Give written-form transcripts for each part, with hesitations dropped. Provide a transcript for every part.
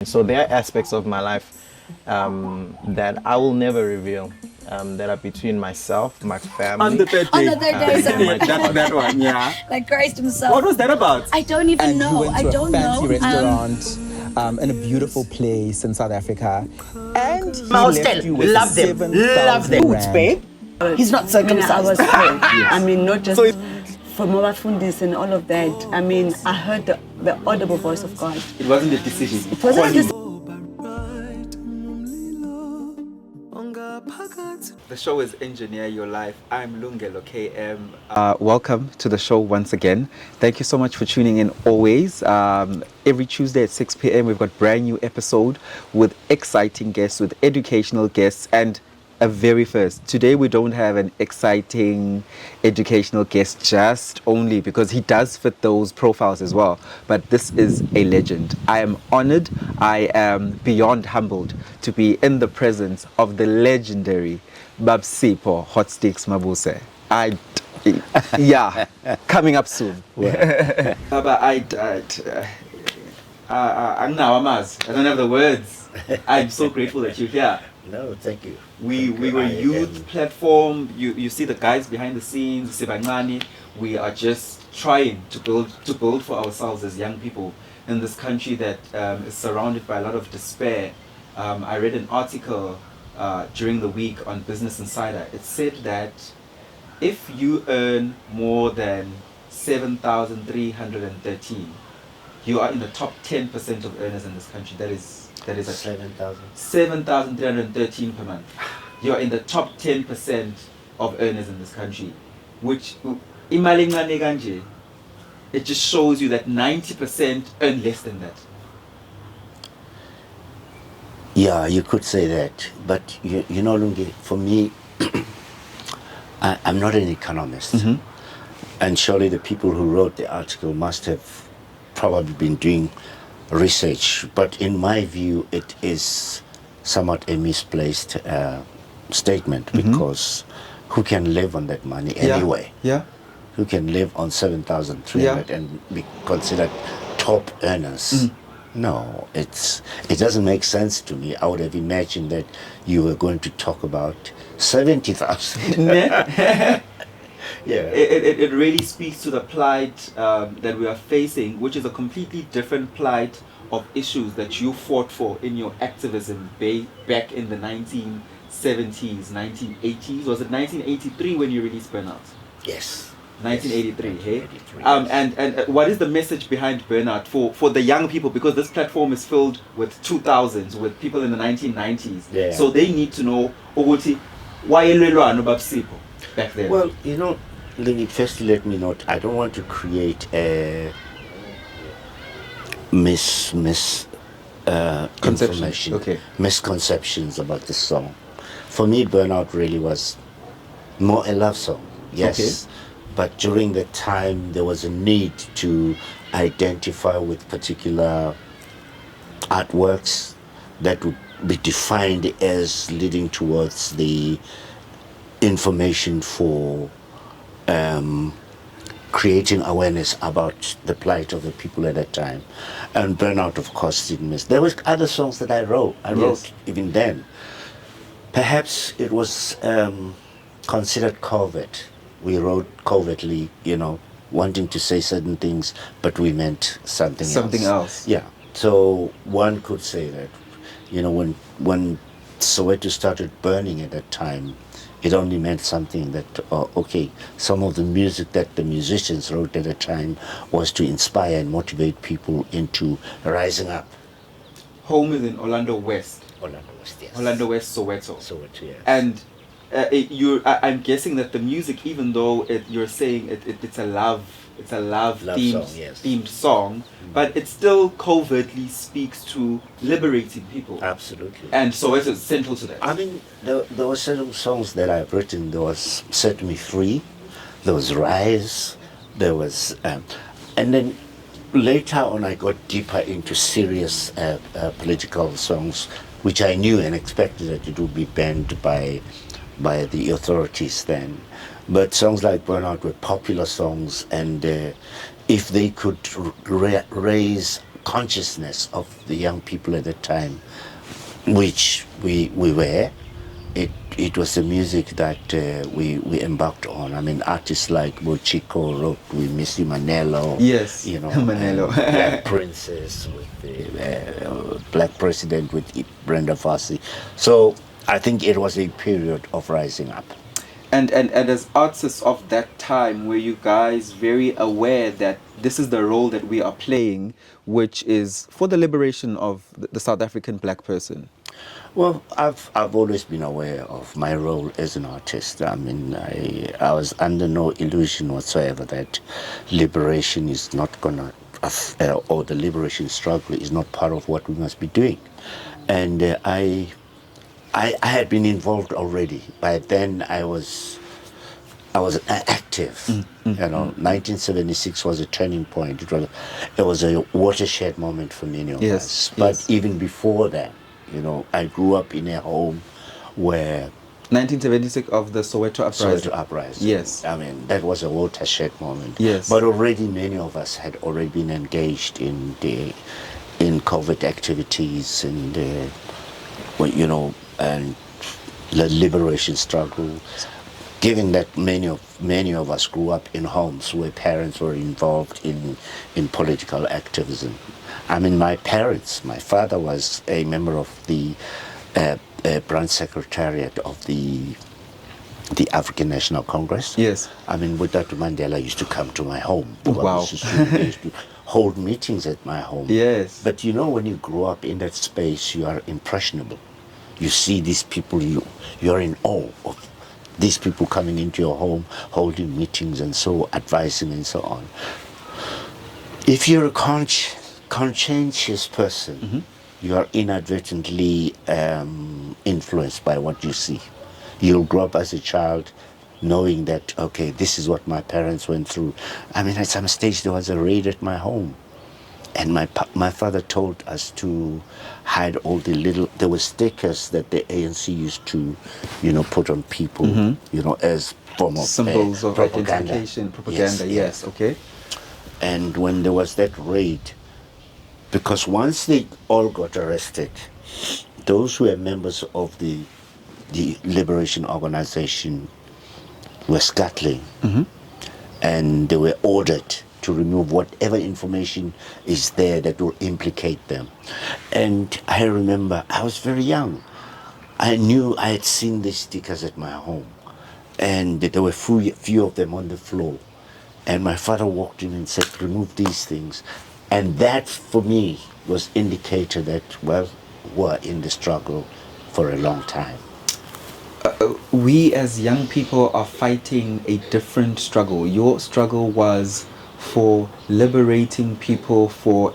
So there are aspects of my life that I will never reveal, that are between myself, my family. On the third day. On the third day, sorry. That one, yeah. Like Christ himself. What was that about? I don't even And know. you went I to don't a fancy know. restaurant in a beautiful place in South Africa, and he Hostel. left you with Love them. 7,000 Boots, rand. babe. He's not circumcised. I was told. I mean, not just from Mabafundis and all of that. I mean, I heard the audible voice of God. It wasn't a decision. It wasn't just The show is Engineer Your Life. I'm Lungelo KM. Welcome to the show once again. Thank you so much for tuning in always. Every Tuesday at 6 p.m. we've got brand new episode with exciting guests, with educational guests, and a very first. Today we don't have an exciting educational guest just only because he does fit those profiles as well. But this is a legend. I am honored. I am beyond humbled to be in the presence of the legendary Sipho, Hotstix Mabuse. Coming up soon. Baba, I don't have the words. I'm so grateful that you're here. No, thank you. We were a youth platform. You see the guys behind the scenes, Sibangani. We are just trying to build for ourselves as young people in this country that is surrounded by a lot of despair. I read an article during the week on Business Insider. It said that if you earn more than 7,313, you are in the top 10% of earners in this country. That is 7,313 per month. You are in the top 10% of earners in this country, which it just shows you that 90% earn less than that. Yeah, you could say that. But you know, Lungi, for me, I'm not an economist. Mm-hmm. And surely the people who wrote the article must have probably been doing research. But in my view, it is somewhat a misplaced statement, Mm-hmm. because who can live on that money anyway? Yeah. Who can live on 7,300 and be considered top earners? No, it doesn't make sense to me. I would have imagined that you were going to talk about 70,000. Yeah. It really speaks to the plight that we are facing, which is a completely different plight of issues that you fought for in your activism back in the 1970s, 1980s. Was it 1983 when you released Burnout? Yes. 1983, yes. hey? 1983, And what is the message behind Burnout for the young people? Because this platform is filled with 2000s, with people in the 1990s. Yeah. So they need to know, why Sipho back then? Well, you know, firstly let me note, I don't want to create a information, misconceptions about this song. For me, Burnout really was more a love song, yes. Okay. But during the time, there was a need to identify with particular artworks that would be defined as leading towards the information for creating awareness about the plight of the people at that time. And Burnout, of course, didn't miss. There were other songs that I wrote even then. Perhaps it was considered covert. We wrote covertly, wanting to say certain things, but we meant something else. Yeah. So one could say that, when Soweto started burning at that time, it only meant something that, some of the music that the musicians wrote at the time was to inspire and motivate people into rising up. Home is in Orlando West. Orlando West, yes. Orlando West, Soweto. Soweto, yes. And I'm guessing that the music, even though you're saying it's a love themed song, but it still covertly speaks to liberating people. Absolutely. And so it's central to that. I mean, there were certain songs that I've written. There was Set Me Free, there was Rise, there was, and then later on I got deeper into serious political songs, which I knew and expected that it would be banned by the authorities then. But songs like Burnout were popular songs, and if they could raise consciousness of the young people at the time, which we were. It was the music that we embarked on. I mean, artists like Bochiko wrote We Miss You Manelo. Yes, you know, Manelo. Black Princess with the Black President with Brenda Fassie. So I think it was a period of rising up. And as artists of that time, were you guys very aware that this is the role that we are playing, which is for the liberation of the South African black person? Well, I've always been aware of my role as an artist. I mean, I was under no illusion whatsoever that liberation is not gonna, or the liberation struggle is not part of what we must be doing. And I had been involved already. By then, I was active. You know, 1976 was a turning point. It was a watershed moment for many of us. But even before that, you know, I grew up in a home where 1976 of the Soweto uprising. Soweto uprising. Yes. I mean, that was a watershed moment. Yes. But already many of us had already been engaged in covert activities and you know, and the liberation struggle. Given that many of us grew up in homes where parents were involved in political activism. I mean, my father was a member of the branch secretariat of the African National Congress. Yes. I mean, Dr. Mandela used to come to my home. Wow. He used to hold meetings at my home. Yes. But you know, when you grow up in that space, you are impressionable. You see these people, you're in awe of these people coming into your home, holding meetings and so advising and so on. If you're a conscientious person, you are inadvertently influenced by what you see. You'll grow up as a child knowing that, okay, this is what my parents went through. I mean, at some stage there was a raid at my home, and my father told us to hide all there were stickers that the ANC used to, you know, put on people, you know, as form of symbols of propaganda. identification, propaganda. Yes. Okay. And when there was that raid, because once they all got arrested, those who were members of the Liberation Organization were scuttling, and they were ordered to remove whatever information is there that will implicate them. And I remember I was very young. I knew I had seen these stickers at my home, and there were few of them on the floor. And my father walked in and said, remove these things. And that, for me, was indicator that, well, we're in the struggle for a long time. We as young people are fighting a different struggle. Your struggle was for liberating people for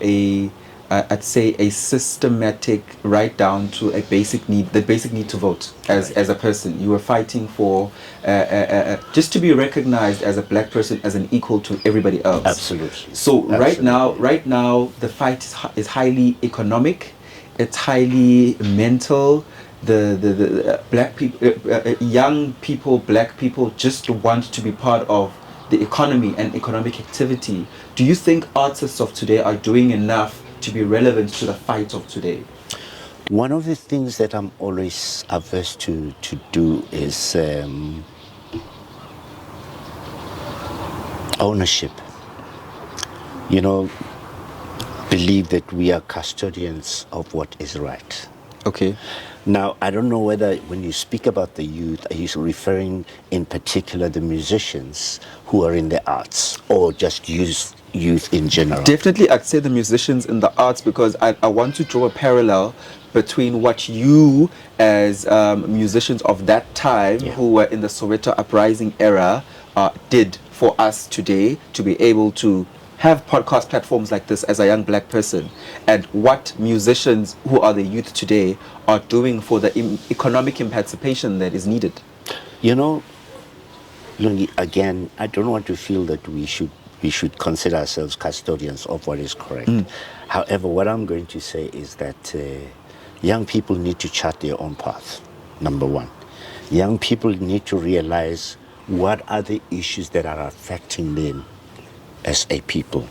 I'd say a systematic right down to a basic need, the basic need to vote as a person. You were fighting for just to be recognized as a black person as an equal to everybody else. Absolutely. So Absolutely. right now the fight is highly economic, it's highly mental. The black people, young people, black people just want to be part of the economy and economic activity. Do you think artists of today are doing enough to be relevant to the fight of today? One of the things that I'm always averse to do is ownership. You know, believe that we are custodians of what is right. Okay. Now, I don't know whether when you speak about the youth, are you referring in particular the musicians who are in the arts, or just youth in general? Definitely, I'd say the musicians in the arts, because I want to draw a parallel between what you as musicians of that time who were in the Soweto uprising era did for us today to be able to have podcast platforms like this as a young black person, and what musicians who are the youth today are doing for the economic emancipation that is needed. You know, Lungi, again, I don't want to feel that we should consider ourselves custodians of what is correct. However, what I'm going to say is that young people need to chart their own path, number one. Young people need to realize what are the issues that are affecting them as a people.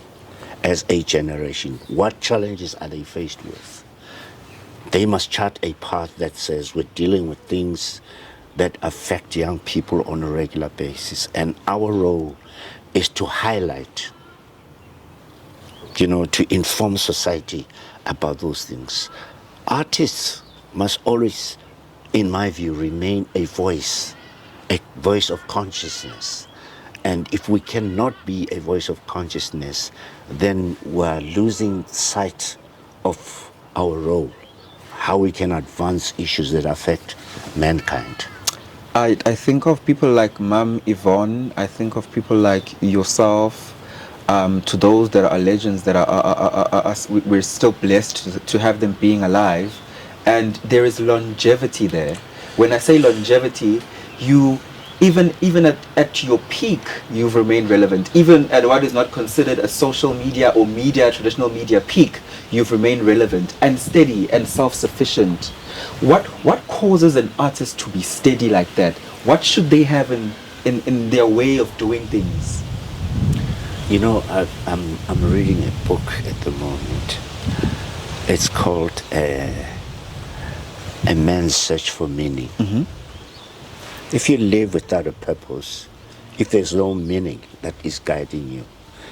as a generation? What challenges are they faced with? They must chart a path that says we're dealing with things that affect young people on a regular basis. And our role is to highlight, to inform society about those things. Artists must always, in my view, remain a voice of consciousness. And if we cannot be a voice of consciousness, then we're losing sight of our role, how we can advance issues that affect mankind. I think of people like Mam Yvonne. I think of people like yourself. To those that are legends that we're still blessed to have them being alive, and there is longevity there. When I say longevity, you even at your peak, you've remained relevant. Even at what is not considered a social media or traditional media peak, you've remained relevant and steady and self-sufficient. What causes an artist to be steady like that? What should they have in their way of doing things? I'm reading a book at the moment. It's called A Man's Search for Meaning. Mm-hmm. If you live without a purpose, if there's no meaning that is guiding you,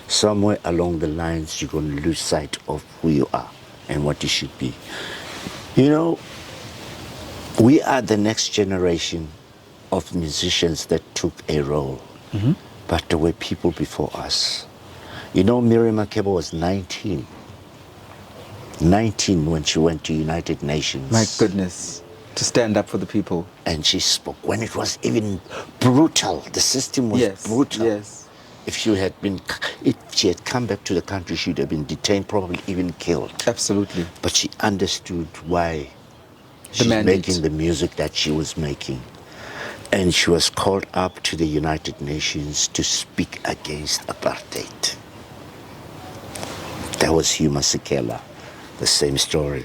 somewhere along the lines you're going to lose sight of who you are and what you should be. We are the next generation of musicians that took a role, mm-hmm. but there were people before us. Miriam Makeba was 19 when she went to United Nations. My goodness, to stand up for the people. And she spoke when it was even brutal. The system was brutal. Yes. If she had come back to the country, she would have been detained, probably even killed. Absolutely. But she understood why she's making the music that she was making. And she was called up to the United Nations to speak against apartheid. There was Hugh Masekela, the same story.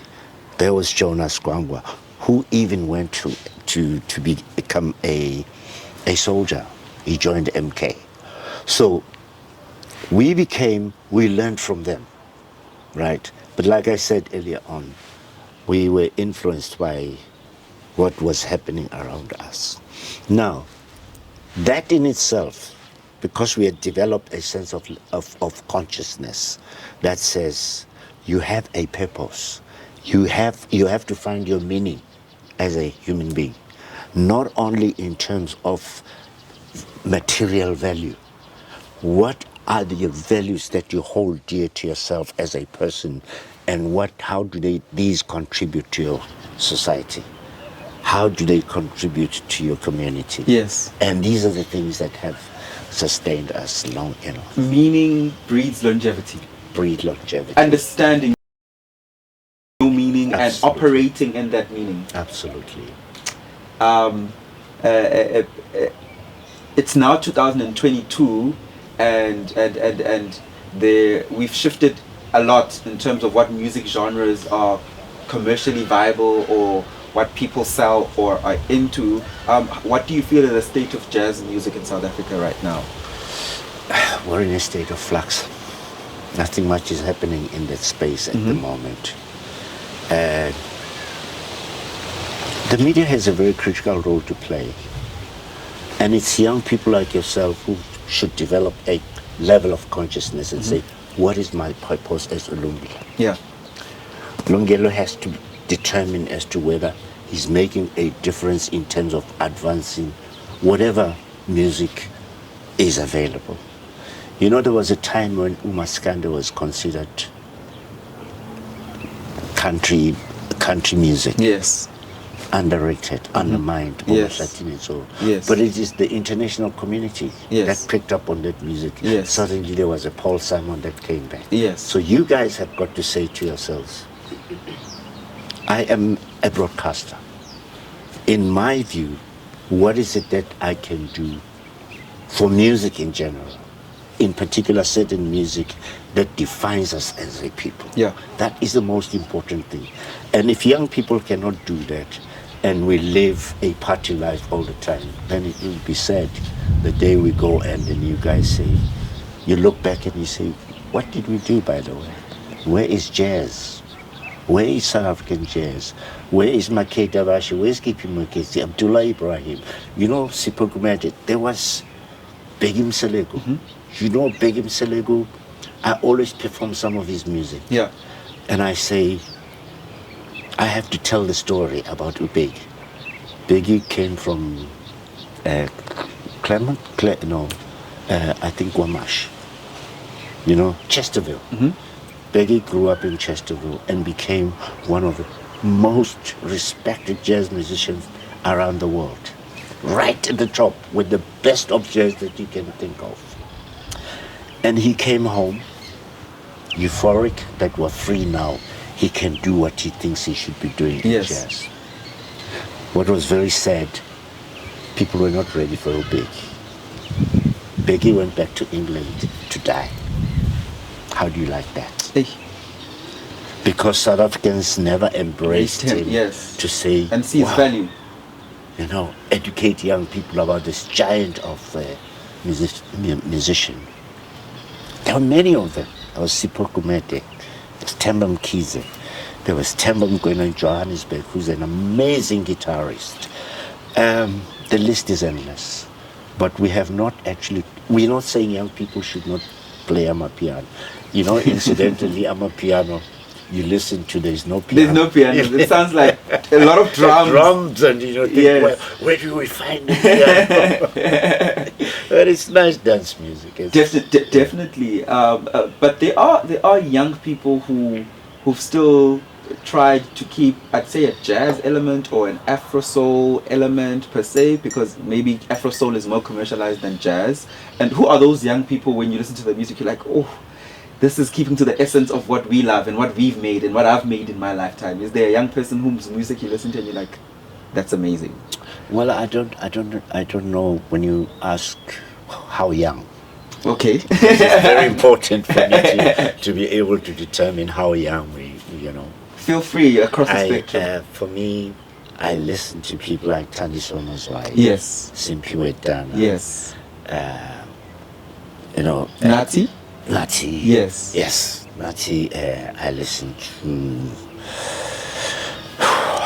There was Jonas Gwangwa, who even went to become a soldier. He joined MK. So we learned from them, right? But like I said earlier on, we were influenced by what was happening around us. Now, that in itself, because we had developed a sense of consciousness that says you have a purpose, you have to find your meaning as a human being, not only in terms of material value. What are the values that you hold dear to yourself as a person, and how do these contribute to your society? How do they contribute to your community? Yes. And these are the things that have sustained us long enough. Meaning breeds longevity. Breed longevity. Understanding new meaning. Absolutely. And operating in that meaning. Absolutely. It's now 2022, and we've shifted a lot in terms of what music genres are commercially viable or what people sell or are into. What do you feel is the state of jazz music in South Africa right now? We're in a state of flux. Nothing much is happening in that space at the moment. The media has a very critical role to play. And it's young people like yourself who should develop a level of consciousness and say, what is my purpose as Lungelo? Yeah. Lungelo has to determine as to whether he's making a difference in terms of advancing whatever music is available. There was a time when Umaskanda was considered country music. Yes. Underrated, undermined, Yes. and so. Yes. But it is the international community that picked up on that music. Yes. Suddenly there was a Paul Simon that came back. Yes. So you guys have got to say to yourselves, I am a broadcaster. In my view, what is it that I can do for music in general? In particular, certain music that defines us as a people. Yeah. That is the most important thing. And if young people cannot do that, and we live a party life all the time, then it will be sad the day we go and then you guys say, you look back and you say, what did we do, by the way? Where is jazz? Where is South African jazz? Where is Makeda Bashi? Where's Kipi Maketi? Abdullah Ibrahim? You know, Sipho Gumede. There was Begim Selego. You know Begim Selego? I always perform some of his music. Yeah. And I say, I have to tell the story about Ubegi. Begi came from I think Wamash. You know, Chesterville. Begi grew up in Chesterville and became one of the most respected jazz musicians around the world. Right at the top with the best of jazz that you can think of. And he came home euphoric that we're free now. He can do what he thinks he should be doing in jazz. What was very sad, people were not ready for Ubegi. Begi went back to England to die. How do you like that? Hey. Because South Africans never embraced him to say, and see his value. You know, educate young people about this giant of musician. There were many of them. There was Sipho Gumede, there was Themba Mkhize, there was Newtown Johannesburg, who's an amazing guitarist. The list is endless. But we have not actually, we're not saying young people should not play amapiano. You know, incidentally, amapiano, you listen to, there's no piano. There's no piano. It sounds like a lot of drums. Drums and, you know, think, where do we find the piano? But it's nice dance music. Definitely. But there are young people who've still tried to keep, I'd say, a jazz element or an Afro soul element per se, because maybe Afro soul is more commercialized than jazz. And who are those young people when you listen to the music, you're like, oh, this is keeping to the essence of what we love and what we've made and what I've made in my lifetime? Is there a young person whose music you listen to and you're like, that's amazing? Well, I don't know when you ask how young. Okay. It's very important for me to be able to determine how young we, you know. Feel free across the spectrum. For me, I listen to people like Thandiso Mazwai. Yes. Simpiwe Dana. Yes. You know. Nati? Nati. Yes. Yes. Nati, I listen to...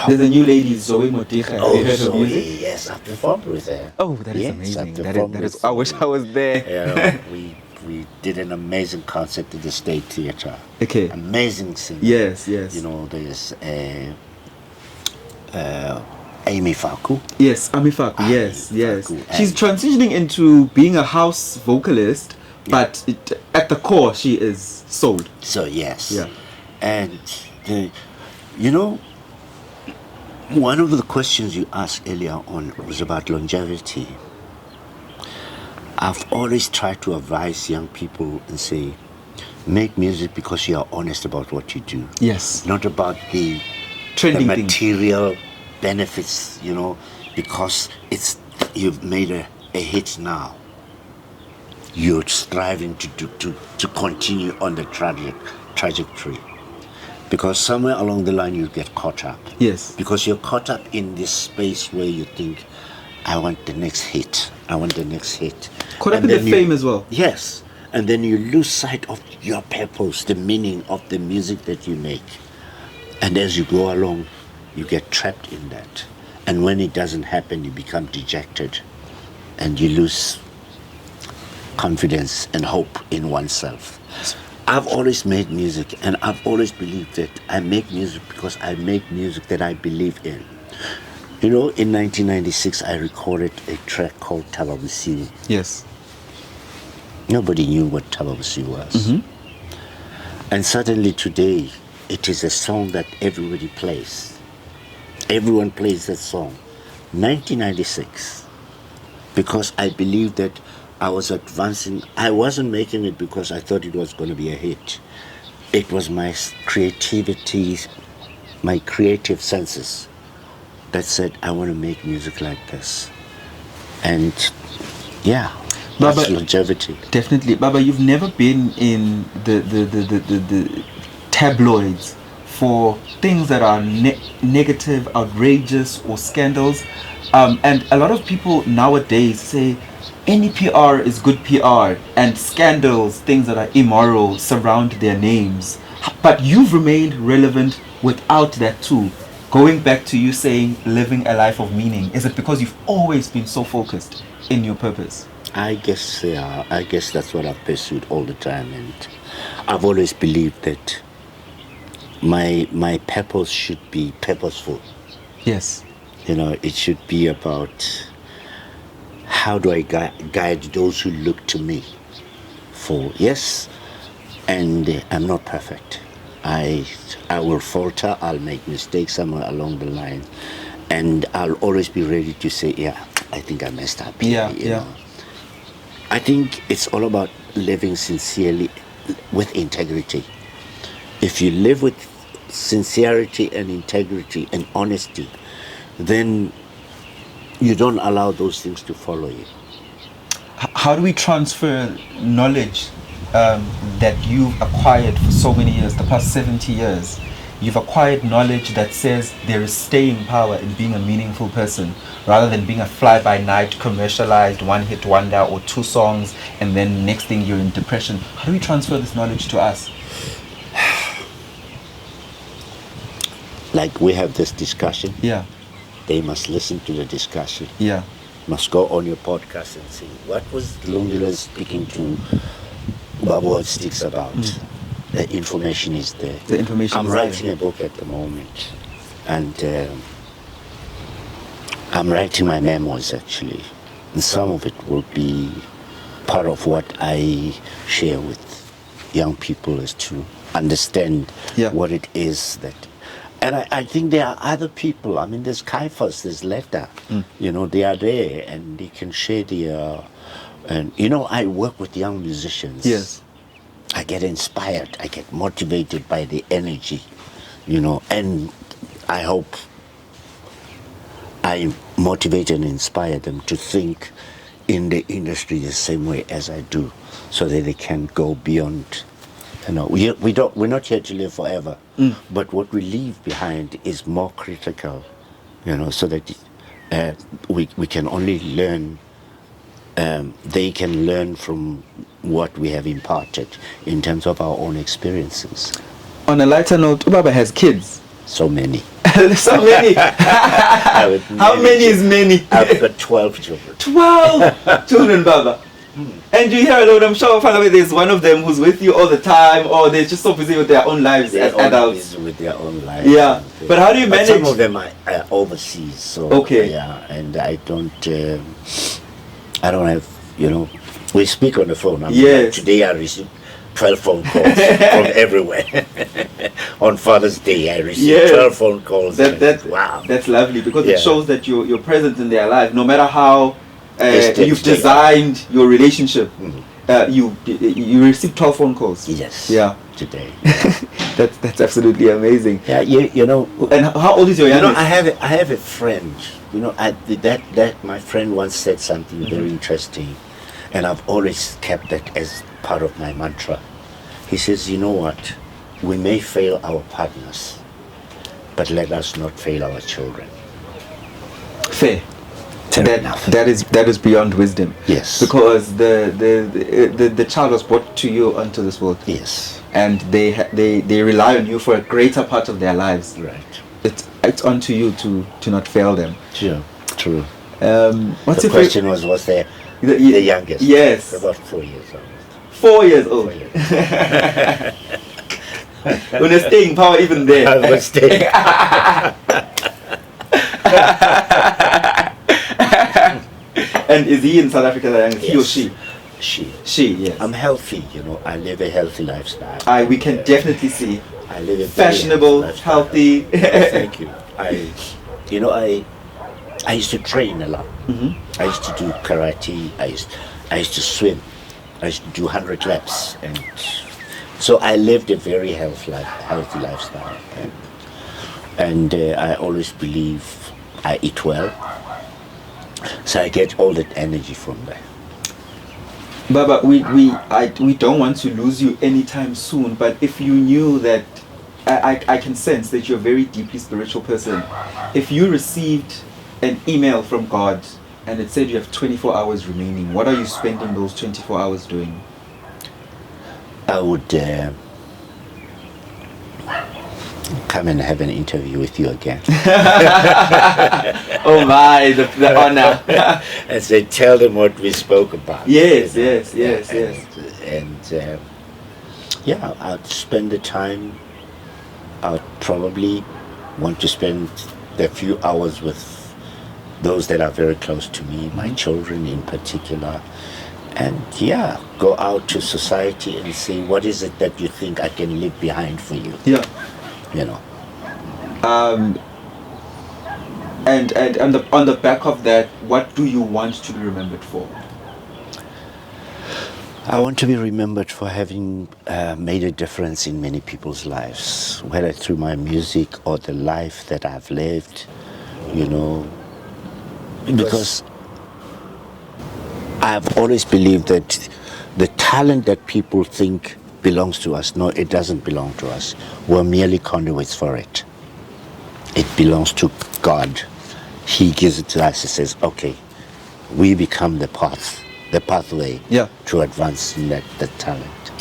There's a new lady, Zoe Moticha. Oh, Have you heard Zoe, her music? yes, I've performed with her. Oh, that is Yes, amazing. I've That performed is, with I wish I was there. We did an amazing concert at the State Theatre. Okay. Amazing singer. Yes. You know, there's Amy Faku. Yes, Amifaku. Yes. Faku. She's transitioning into being a house vocalist, but at the core, she is soul. So, yes. Yeah. And, you know, one of the questions you asked earlier on was about longevity. I've always tried to advise young people and say, make music because you are honest about what you do. Yes. Not about the material benefits, you know, because you've made a hit now. You're striving to continue on the trajectory. Because somewhere along the line you get caught up. Yes. Because you're caught up in this space where you think, I want the next hit. Caught up in the fame as well. Yes. And then you lose sight of your purpose, the meaning of the music that you make. And as you go along, you get trapped in that. And when it doesn't happen, you become dejected. And you lose confidence and hope in oneself. I've always made music, and I've always believed that I make music because I make music that I believe in. You know, in 1996, I recorded a track called Tababusi. Yes. Nobody knew what Tababusi was. Mm-hmm. And suddenly today, it is a song that everybody plays. Everyone plays that song. 1996. Because I believe that I was advancing. I wasn't making it because I thought it was going to be a hit. It was my creativity, my creative senses that said, I want to make music like this. And yeah, that's longevity. Definitely. Baba, you've never been in the tabloids for things that are negative, outrageous, or scandals. And a lot of people nowadays say, any PR is good PR, and scandals, things that are immoral, surround their names. But you've remained relevant without that too. Going back to you saying living a life of meaning, is it because you've always been so focused in your purpose? I guess that's what I've pursued all the time, and I've always believed that my purpose should be purposeful. Yes. You know, it should be about how do I guide those who look to me for, yes, and I'm not perfect. I will falter, I'll make mistakes somewhere along the line, and I'll always be ready to say, yeah, I think I messed up here, you know. I think it's all about living sincerely with integrity. If you live with sincerity and integrity and honesty, then you don't allow those things to follow you. How do we transfer knowledge that you've acquired for so many years, the past 70 years? You've acquired knowledge that says there is staying power in being a meaningful person, rather than being a fly-by-night, commercialized, one-hit wonder, or 2 songs, and then next thing you're in depression. How do we transfer this knowledge to us? Like we have this discussion. Yeah. They must listen to the discussion. Yeah. Must go on your podcast and see what was Lungile speaking to Hotstix about. The information is there. The information I'm is writing there. a book at the moment, and I'm writing my memoirs actually, and some of it will be part of what I share with young people, is to understand what it is that. And I think there are other people. I mean, there's Caiaphas, there's Letta. You know, they are there and they can share their. And you know, I work with young musicians. Yes. I get inspired. I get motivated by the energy, you know, and I hope I motivate and inspire them to think in the industry the same way as I do, so that they can go beyond. You know, we're not here to live forever, but what we leave behind is more critical, you know, so that we can only learn. They can learn from what we have imparted in terms of our own experiences. On a lighter note, Ubaba has kids. So many. So many. How many is many? I've got 12 children. 12 children, Baba. And you hear a lot, I'm sure there's one of them who's with you all the time, or they're just so busy with their own lives as adults. With their own lives. Yeah. But how do you manage? Some of them are overseas, so okay. Yeah, and I don't have, you know, we speak on the phone. Yes. Today I received 12 phone calls from everywhere. On Father's Day I received 12 phone calls. Wow. That's lovely, because it shows that you're present in their life, no matter how you've designed your relationship. You receive 12 phone calls. Yes. Yeah. Today. That's absolutely amazing. Yeah. You know. And how old is your youngest? You know, I have a friend. You know, that my friend once said something very interesting, and I've always kept that as part of my mantra. He says, you know what? We may fail our partners, but let us not fail our children. Fair. That is beyond wisdom. Yes. Because the child was brought to you onto this world. Yes. And they rely on you for a greater part of their lives. Right. It's on to you to not fail them. Sure. True. What's the question was there the youngest? Yes. About 4 years old. 4 years old. 4 years. When you're staying power even there. I was staying. And is he in South Africa, the youngest? He or she? She, yes. I'm healthy, you know. I live a healthy lifestyle. We can definitely see. I live a fashionable, healthy. Thank you. I used to train a lot. I used to do karate. I used to swim. I used to do 100 laps, and so I lived a very healthy lifestyle. And I always believe I eat well, so I get all that energy from there. Baba, we don't want to lose you anytime soon, but if you knew that, I can sense that you're a very deeply spiritual person. If you received an email from God and it said you have 24 hours remaining. What are you spending those 24 hours doing? I would come and have an interview with you again. Oh my, the honor. And say, tell them what we spoke about. Yes, you know. yes. And yeah, I'd spend the time. I'd probably want to spend a few hours with those that are very close to me, my children in particular. And yeah, go out to society and say, what is it that you think I can leave behind for you? Yeah. You know. And on the back of that, what do you want to be remembered for? I want to be remembered for having made a difference in many people's lives, whether through my music or the life that I've lived, you know. Because I've always believed that the talent that people think belongs to us, no, it doesn't belong to us. We're merely conduits for it. It belongs to God. He gives it to us. He says, okay, we become the pathway to advancing that talent.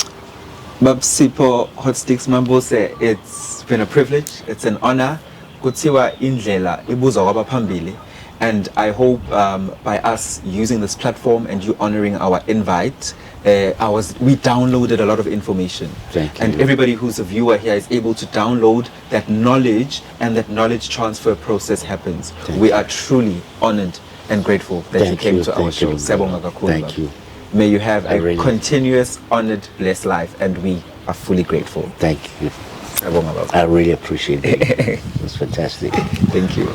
Sipho, Hotstix, Mabuse, it's been a privilege, it's an honor. Kuthiwa indlela ibuzwa kwabaphambili. And I hope by us using this platform and you honoring our invite, we downloaded a lot of information. Thank you. And everybody who's a viewer here is able to download that knowledge, and that knowledge transfer process happens. We are truly honored and grateful that you came to our show. Thank you. May you have a continuous, honored, blessed life, and we are fully grateful. Thank you. I really appreciate it. It was fantastic. Thank you.